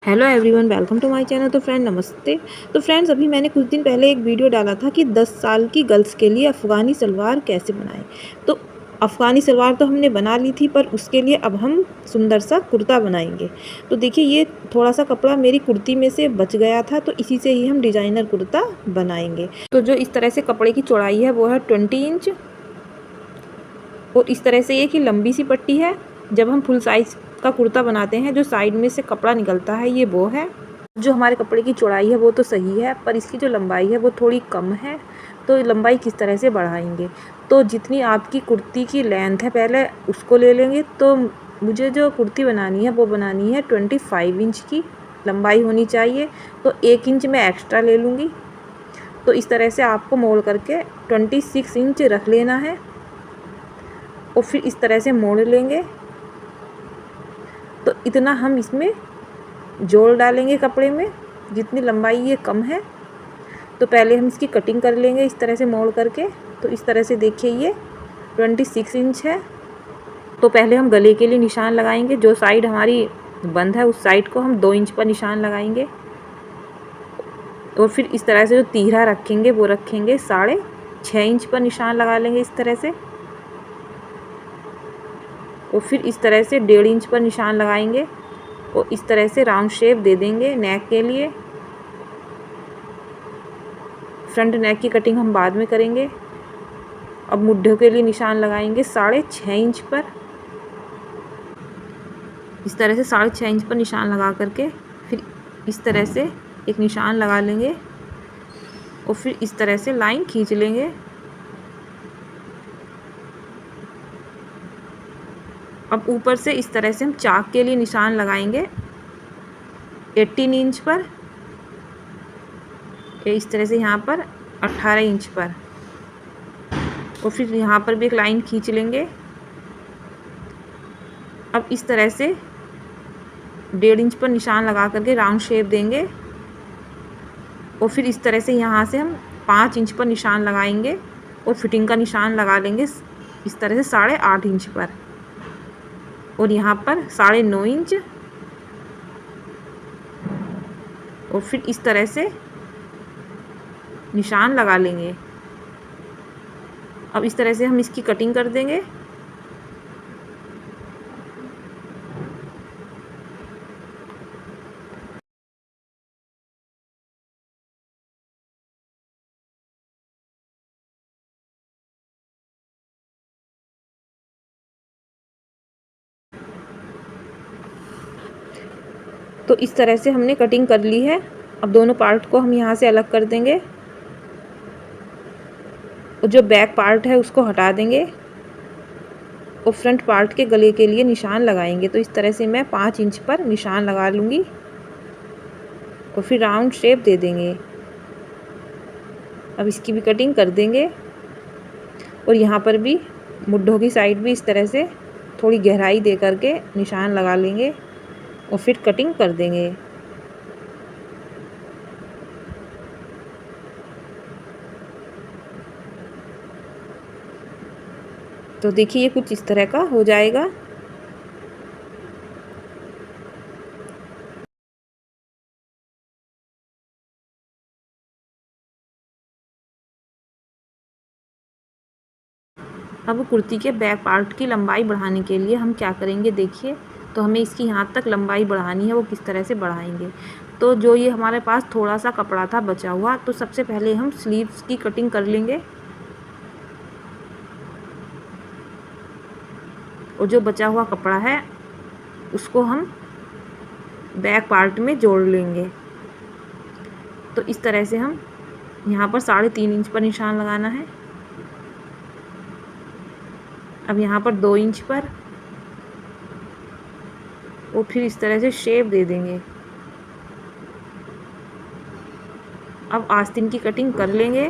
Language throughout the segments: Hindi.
Hello everyone, welcome to my channel. तो फ्रेंड नमस्ते। तो फ्रेंड्स, अभी मैंने कुछ दिन पहले एक वीडियो डाला था कि 10 साल की गर्ल्स के लिए अफ़गानी सलवार कैसे बनाएं। तो अफ़गानी सलवार तो हमने बना ली थी, पर उसके लिए अब हम सुंदर सा कुर्ता बनाएंगे। तो देखिए, ये थोड़ा सा कपड़ा मेरी कुर्ती में से बच गया था, तो इसी से ही हम डिज़ाइनर कुर्ता बनाएंगे। तो जो इस तरह से कपड़े की चौड़ाई है वो है 20 इंच, और इस तरह से ये कि लंबी सी पट्टी है। जब हम फुल साइज़ का कुर्ता बनाते हैं, जो साइड में से कपड़ा निकलता है ये वो है। जो हमारे कपड़े की चौड़ाई है वो तो सही है, पर इसकी जो लंबाई है वो थोड़ी कम है। तो लंबाई किस तरह से बढ़ाएंगे? तो जितनी आपकी कुर्ती की लेंथ है पहले उसको ले लेंगे। तो मुझे जो कुर्ती बनानी है वो बनानी है 25 इंच की लंबाई होनी चाहिए। तो 1 इंच मैं एक्स्ट्रा ले लूँगी। तो इस तरह से आपको मोड़ करके 26 इंच रख लेना है, और फिर इस तरह से मोड़ लेंगे। तो इतना हम इसमें जोड़ डालेंगे कपड़े में, जितनी लंबाई ये कम है। तो पहले हम इसकी कटिंग कर लेंगे इस तरह से मोड़ करके। तो इस तरह से देखिए, ये 26 इंच है। तो पहले हम गले के लिए निशान लगाएंगे। जो साइड हमारी बंद है उस साइड को हम 2 इंच पर निशान लगाएंगे, और फिर इस तरह से जो तीरा रखेंगे वो रखेंगे 6.5 इंच पर निशान लगा लेंगे इस तरह से। और फिर इस तरह से 1.5 इंच पर निशान लगाएंगे, और इस तरह से राउंड शेप दे देंगे नेक के लिए। फ्रंट नेक की कटिंग हम बाद में करेंगे। अब मुड्ढों के लिए निशान लगाएंगे 6.5 इंच पर। इस तरह से 6.5 इंच पर निशान लगा करके फिर इस तरह से एक निशान लगा लेंगे, और फिर इस तरह से लाइन खींच लेंगे। अब ऊपर से इस तरह से हम चाक के लिए निशान लगाएंगे 18 इंच पर, इस तरह से यहाँ पर 18 इंच पर, और फिर यहाँ पर भी एक लाइन खींच लेंगे। अब इस तरह से 1.5 इंच पर निशान लगा करके राउंड शेप देंगे, और फिर इस तरह से यहाँ से हम 5 इंच पर निशान लगाएंगे, और फिटिंग का निशान लगा लेंगे इस तरह से 8.5 इंच पर, और यहाँ पर 9.5 इंच, और फिर इस तरह से निशान लगा लेंगे। अब इस तरह से हम इसकी कटिंग कर देंगे। तो इस तरह से हमने कटिंग कर ली है। अब दोनों पार्ट को हम यहाँ से अलग कर देंगे, और जो बैक पार्ट है उसको हटा देंगे, और फ्रंट पार्ट के गले के लिए निशान लगाएंगे। तो इस तरह से मैं 5 इंच पर निशान लगा लूँगी, और फिर राउंड शेप दे देंगे। अब इसकी भी कटिंग कर देंगे, और यहाँ पर भी मुड्ढों की साइड भी इस तरह से थोड़ी गहराई दे करके निशान लगा लेंगे, और फिर कटिंग कर देंगे। तो देखिए, ये कुछ इस तरह का हो जाएगा। अब कुर्ती के बैक पार्ट की लंबाई बढ़ाने के लिए हम क्या करेंगे, देखिए। तो हमें इसकी यहाँ तक लंबाई बढ़ानी है, वो किस तरह से बढ़ाएंगे। तो जो ये हमारे पास थोड़ा सा कपड़ा था बचा हुआ, तो सबसे पहले हम स्लीव्स की कटिंग कर लेंगे, और जो बचा हुआ कपड़ा है उसको हम बैक पार्ट में जोड़ लेंगे। तो इस तरह से हम यहाँ पर 3.5 इंच पर निशान लगाना है। अब यहाँ पर 2 इंच पर, और फिर इस तरह से शेप दे देंगे। अब आस्तीन की कटिंग कर लेंगे,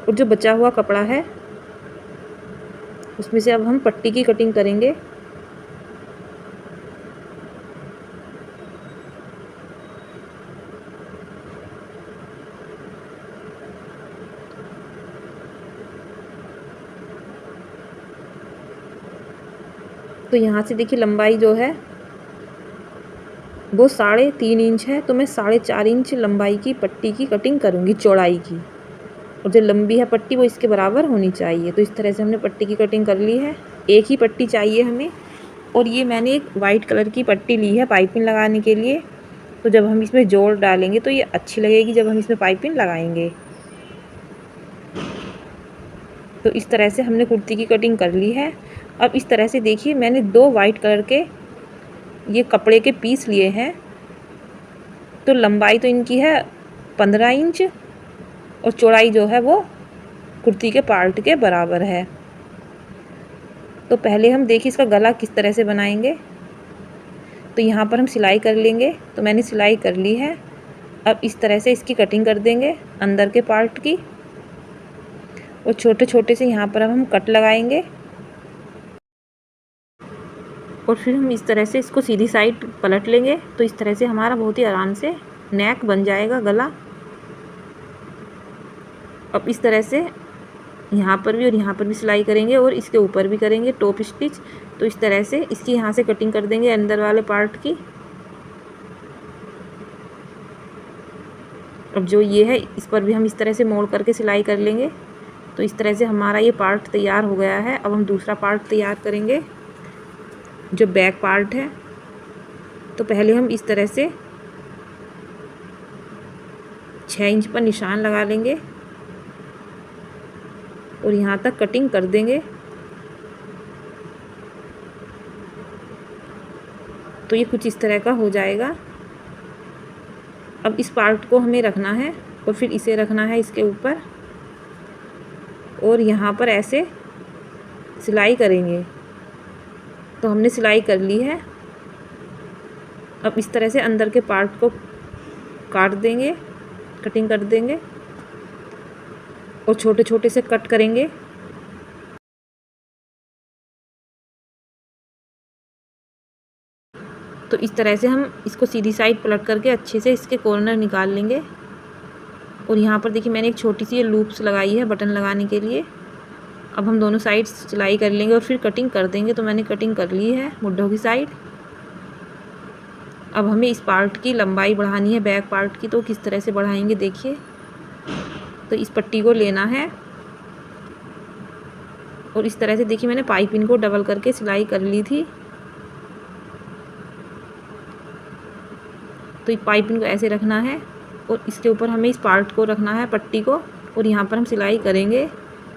और जो बचा हुआ कपड़ा है उसमें से अब हम पट्टी की कटिंग करेंगे। तो यहाँ से देखिए लंबाई जो है वो 3.5 इंच है, तो मैं 4.5 इंच लंबाई की पट्टी की कटिंग करूँगी, चौड़ाई की। और जो लंबी है पट्टी वो इसके बराबर होनी चाहिए। तो इस तरह से हमने पट्टी की कटिंग कर ली है। एक ही पट्टी चाहिए हमें। और ये मैंने एक वाइट कलर की पट्टी ली है पाइपिंग लगाने के लिए। तो जब हम इसमें जोड़ डालेंगे तो ये अच्छी लगेगी जब हम इसमें पाइपिंग लगाएंगे। तो इस तरह से हमने कुर्ती की कटिंग कर ली है। अब इस तरह से देखिए मैंने 2 वाइट कलर के ये कपड़े के पीस लिए हैं। तो लंबाई तो इनकी है 15 इंच और चौड़ाई जो है वो कुर्ती के पार्ट के बराबर है। तो पहले हम देखिए इसका गला किस तरह से बनाएंगे। तो यहाँ पर हम सिलाई कर लेंगे। तो मैंने सिलाई कर ली है। अब इस तरह से इसकी कटिंग कर देंगे अंदर के पार्ट की। और छोटे छोटे से यहाँ पर अब हम कट लगाएंगे। और फिर हम इस तरह से इसको सीधी साइड पलट लेंगे। तो इस तरह से हमारा बहुत ही आराम से नेक बन जाएगा, गला। अब इस तरह से यहाँ पर भी और यहाँ पर भी सिलाई करेंगे और इसके ऊपर भी करेंगे टॉप स्टिच। तो इस तरह से इसकी यहाँ से कटिंग कर देंगे अंदर वाले पार्ट की। अब जो ये है इस पर भी हम इस तरह से मोड़ करके सिलाई कर लेंगे। तो इस तरह से हमारा ये पार्ट तैयार हो गया है। अब हम दूसरा पार्ट तैयार करेंगे, जो बैक पार्ट है। तो पहले हम इस तरह से 6 इंच पर निशान लगा लेंगे और यहाँ तक कटिंग कर देंगे। तो ये कुछ इस तरह का हो जाएगा। अब इस पार्ट को हमें रखना है और फिर इसे रखना है इसके ऊपर और यहाँ पर ऐसे सिलाई करेंगे। तो हमने सिलाई कर ली है। अब इस तरह से अंदर के पार्ट को काट देंगे, कटिंग कर देंगे और छोटे छोटे से कट करेंगे। तो इस तरह से हम इसको सीधी साइड पलट करके अच्छे से इसके कॉर्नर निकाल लेंगे। और यहाँ पर देखिए मैंने एक छोटी सी ये लूप्स लगाई है बटन लगाने के लिए। अब हम दोनों साइड सिलाई कर लेंगे और फिर कटिंग कर देंगे। तो मैंने कटिंग कर ली है मुड्ढों की साइड। अब हमें इस पार्ट की लंबाई बढ़ानी है बैक पार्ट की। तो किस तरह से बढ़ाएंगे देखिए। तो इस पट्टी को लेना है और इस तरह से देखिए मैंने पाइपिंग को डबल करके सिलाई कर ली थी। तो ये पाइपिंग को ऐसे रखना है और इसके ऊपर हमें इस पार्ट को रखना है, पट्टी को, और यहाँ पर हम सिलाई करेंगे।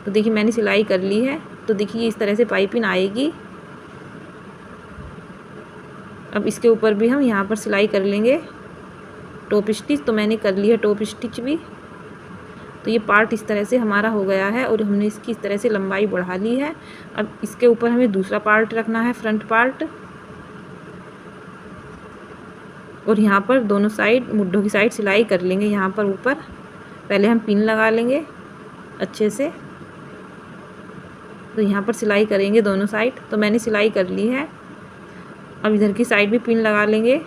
तो देखिए मैंने सिलाई कर ली है। तो देखिए इस तरह से पाइपिंग आएगी। अब इसके ऊपर भी हम यहाँ पर सिलाई कर लेंगे टॉप स्टिच। तो मैंने कर ली है टॉप स्टिच भी। तो ये पार्ट इस तरह से हमारा हो गया है और हमने इसकी इस तरह से लंबाई बढ़ा ली है। अब इसके ऊपर हमें दूसरा पार्ट रखना है, फ्रंट पार्ट। और यहाँ पर दोनों साइड मुड्ढों की साइड सिलाई कर लेंगे। यहाँ पर ऊपर पहले हम पिन लगा लेंगे अच्छे से। तो यहाँ पर सिलाई करेंगे दोनों साइड। तो मैंने सिलाई कर ली है। अब इधर की साइड भी पिन लगा लेंगे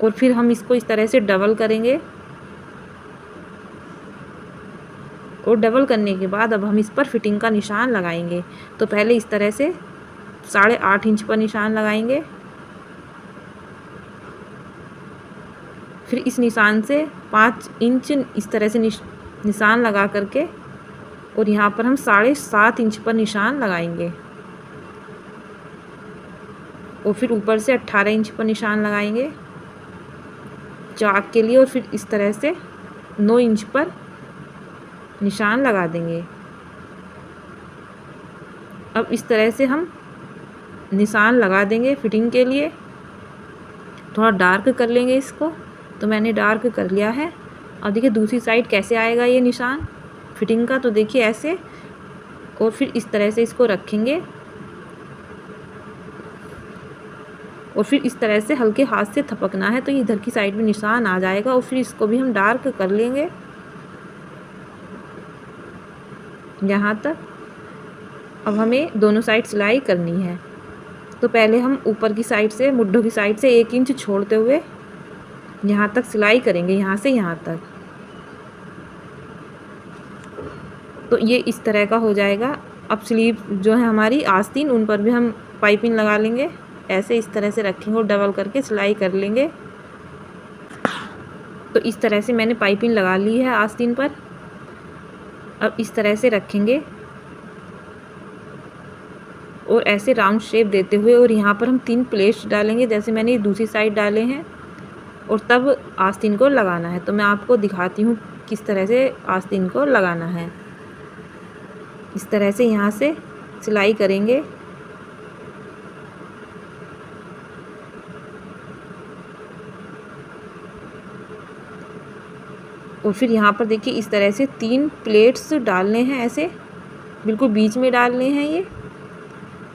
और फिर हम इसको इस तरह से डबल करेंगे। और डबल करने के बाद अब हम इस पर फिटिंग का निशान लगाएंगे। तो पहले इस तरह से 8.5 इंच पर निशान लगाएंगे। फिर इस निशान से 5 इंच इस तरह से निशान लगा करके और यहाँ पर हम 7.5 इंच पर निशान लगाएंगे। और फिर ऊपर से 18 इंच पर निशान लगाएंगे चाक के लिए। और फिर इस तरह से 9 इंच पर निशान लगा देंगे। अब इस तरह से हम निशान लगा देंगे फिटिंग के लिए। थोड़ा डार्क कर लेंगे इसको। तो मैंने डार्क कर लिया है। अब देखिए दूसरी साइड कैसे आएगा ये निशान फिटिंग का। तो देखिए ऐसे, और फिर इस तरह से इसको रखेंगे और फिर इस तरह से हल्के हाथ से थपकना है। तो ये इधर की साइड में निशान आ जाएगा। और फिर इसको भी हम डार्क कर लेंगे यहाँ तक। अब हमें दोनों साइड सिलाई करनी है। तो पहले हम ऊपर की साइड से मुड्ढों की साइड से 1 इंच छोड़ते हुए यहाँ तक सिलाई करेंगे, यहाँ से यहाँ तक। तो ये इस तरह का हो जाएगा। अब स्लीव जो है हमारी आस्तीन, उन पर भी हम पाइपिंग लगा लेंगे। ऐसे इस तरह से रखेंगे और डबल करके सिलाई कर लेंगे। तो इस तरह से मैंने पाइपिंग लगा ली है आस्तीन पर। अब इस तरह से रखेंगे और ऐसे राउंड शेप देते हुए, और यहाँ पर हम 3 प्लेट्स डालेंगे जैसे मैंने ये दूसरी साइड डाले हैं, और तब आस्तीन को लगाना है। तो मैं आपको दिखाती हूँ किस तरह से आस्तीन को लगाना है। इस तरह से यहाँ से सिलाई करेंगे और फिर यहाँ पर देखिए इस तरह से 3 प्लेट्स डालने हैं, ऐसे बिल्कुल बीच में डालने हैं ये।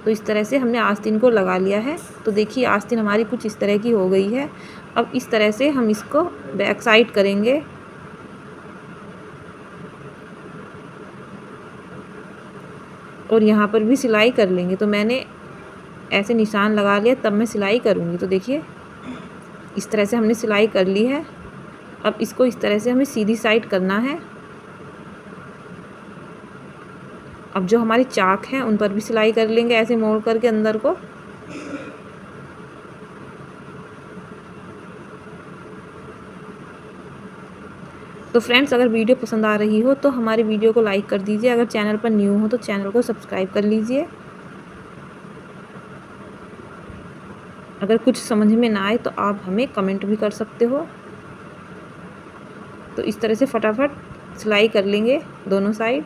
तो इस तरह से हमने आस्तीन को लगा लिया है। तो देखिए आस्तीन हमारी कुछ इस तरह की हो गई है। अब इस तरह से हम इसको बैक साइड करेंगे और यहाँ पर भी सिलाई कर लेंगे। तो मैंने ऐसे निशान लगा लिया, तब मैं सिलाई करूँगी। तो देखिए इस तरह से हमने सिलाई कर ली है। अब इसको इस तरह से हमें सीधी साइड करना है। अब जो हमारे चाक हैं उन पर भी सिलाई कर लेंगे, ऐसे मोड़ करके अंदर को। तो फ्रेंड्स, अगर वीडियो पसंद आ रही हो तो हमारे वीडियो को लाइक कर दीजिए। अगर चैनल पर न्यू हो तो चैनल को सब्सक्राइब कर लीजिए। अगर कुछ समझ में ना आए तो आप हमें कमेंट भी कर सकते हो। तो इस तरह से फटाफट सिलाई कर लेंगे दोनों साइड।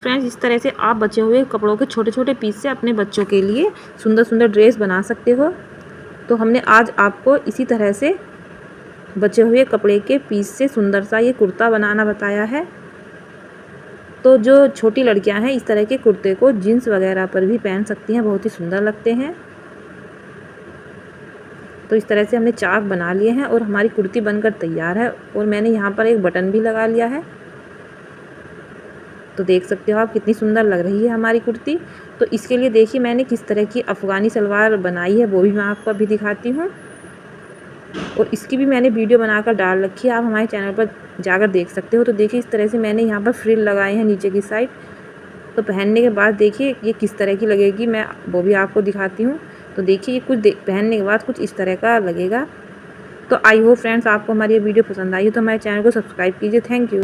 फ्रेंड्स, इस तरह से आप बचे हुए कपड़ों के छोटे छोटे पीस से अपने बच्चों के लिए सुंदर सुंदर ड्रेस बना सकते हो। तो हमने आज आपको इसी तरह से बचे हुए कपड़े के पीस से सुंदर सा ये कुर्ता बनाना बताया है। तो जो छोटी लड़कियां हैं इस तरह के कुर्ते को जीन्स वगैरह पर भी पहन सकती हैं, बहुत ही सुंदर लगते हैं। तो इस तरह से हमने चाक बना लिए हैं और हमारी कुर्ती बनकर तैयार है। और मैंने यहाँ पर एक बटन भी लगा लिया है। तो देख सकते हो आप कितनी सुंदर लग रही है हमारी कुर्ती। तो इसके लिए देखिए मैंने किस तरह की अफ़गानी सलवार बनाई है, वो भी मैं आपको अभी दिखाती हूँ। और इसकी भी मैंने वीडियो बनाकर डाल रखी है, आप हमारे चैनल पर जाकर देख सकते हो। तो देखिए इस तरह से मैंने यहाँ पर फ्रिल लगाए हैं नीचे की साइड। तो पहनने के बाद देखिए ये किस तरह की लगेगी, मैं वो भी आपको दिखाती हूँ। तो देखिए ये कुछ पहनने के बाद कुछ इस तरह का लगेगा। तो आई होप फ्रेंड्स आपको हमारी ये वीडियो पसंद आई हो तो हमारे चैनल को सब्सक्राइब कीजिए। Thank you.